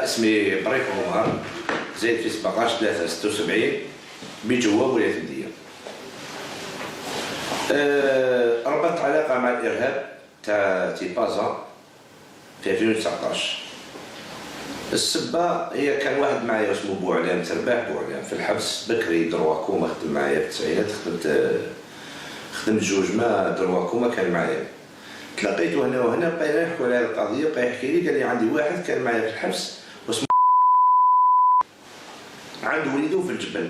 اسمي بريك عمر، زايد في 17/3/76 بجواب ولاية المدية. ربطت علاقة مع الإرهاب تاع تيبازا في 2019. السبة هي كان واحد معايا اسمه بوعلام ترباح بوعلام في الحبس بكري درواكوما، خدم معايا في التسعينات، خدمت جوج ما درواكوما كان معايا. تلاقيته هنا وهنا بقينا نحكوا على القضية، بقى يحكي لي قال لي عندي واحد كان معايا في الحبس واسمه عنده وليدو في الجبل.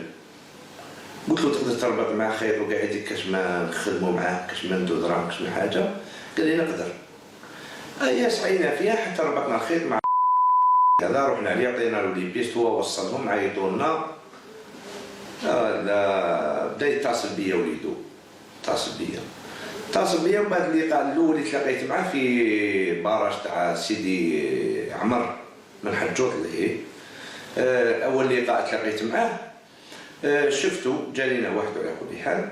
قلت له تقدر تربط معاه خير وقاعد كاش ما نخدموا معاه كاش ما ندو دراهم كاش من حاجة؟ قال لي نقدر. أيا سعينا فيها حتى ربطنا الخيط مع هذا، رحنا عليه عطينا له لي بيست، هو وصلهم عيطوا لنا. بدا يتصل بيا وليدو، اتصل بيا ومن بعد اللقاء الاول اللي تلاقيت معاه في باراج تاع سيدي عمر من حجوط لهيه. اول لقاء تلاقيت معاه شفتو جالينا وحده على كل حال،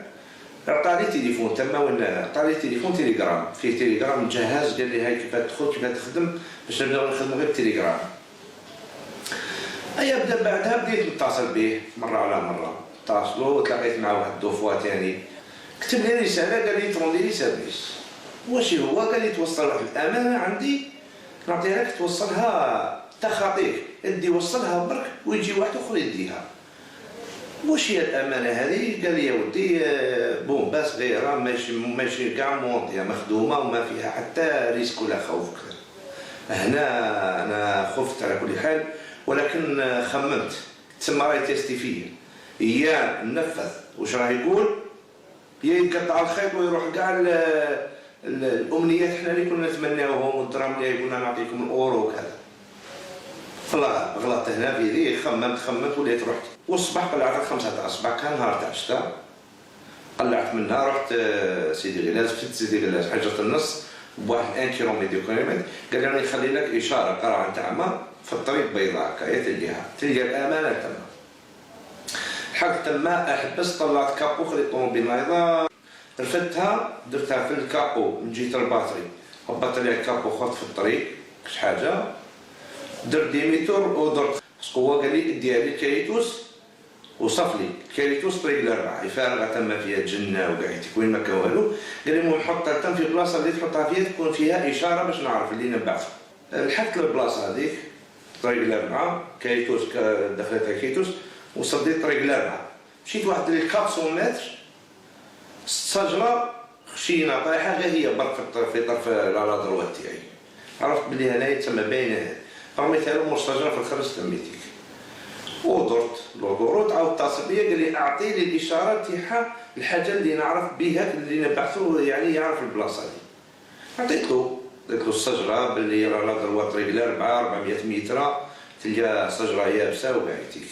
عطاني تليفون تما ولا عطاني تليفون تيليجرام، فيه تيليجرام مجهز، قال لي هاي كيفاه تدخل كيفاه تخدم باش نبداو نخدمو غير بتليجرام. ايا بدا بعدها بديت نتصل به مرة على مرة، اتصلوا وتلاقيت معاه واحد دوفوا تاني، كتب لي رسالة قال لي تروندي لي سيرفيس. واش هو؟ قال لي توصل واحد الأمانة عندي نعطيها لك توصلها تا خاطيك، ادي وصلها برك ويجي واحد اخر يديها. واش هي الأمانة هذه؟ قال لي يا ودي بومبا صغيرة ماشي كاع مونطية مخدومة وما فيها حتى ريسك ولا خوف. هنا أنا خفت على كل حال، ولكن خممت تسمى راهي تيستي فيا، يا ننفذ واش راه يقول يا يقطع الخيط ويروح كاع الامنيات حنا اللي كنا نتمناوهم والدراهم اللي كنا نعطيكم الاورو وكذا. غلطت هنا في ذي، خممت وليت رحت. والصباح قلعت 5 تاع الصباح، كان نهار تاع الشتاء، قلعت منها رحت سيدي غلاس، مشيت سيدي غلاس حجرة النص بواحد 1 كيلومتر قال لي راني نخلي لك اشاره قرعه تاع ما في الطريق بيضاء هكايا تلقى الامانه تما. حق تما احبس، طلعت كابو خليت الطوموبيل نايضه، رفدتها درتها في الكابو من جهه الباتري، هبطت عليها الكابو خرجت في الطريق كش حاجه، درت ديميتور ودرت هو قال لي اديها لي كاريتوس وصف لي كاريتوس طريق الاربعه يفارغه تما فيها جنه وقعدتك وين ما كان والو. قال لي المهم حطها تم في بلاصه اللي تحطها فيها تكون فيها اشاره باش نعرف اللي نبعث. لحقت البلاصه هذيك طريق الاربعه، كاريتوس دخلتها كاريتوس وصديت طريق الاربعه، مشيت واحد 400 متر شجره خشينه طايحه غير هي برك في طرف لا دروات تاعي، عرفت بلي هنايا تما باينه، رميتها له مور الشجره في الخرج تميتيك ودرت لودورو. تعاود اتصل بيا قال لي اعطيني الاشاره تاعها الحاجه اللي نعرف بها اللي نبعثو يعني يعرف البلاصه دي. عطيت له قلت له الشجره باللي راه لا دروات طريق الاربعه 400 متر تلقى شجره يابسه وقعدتيك.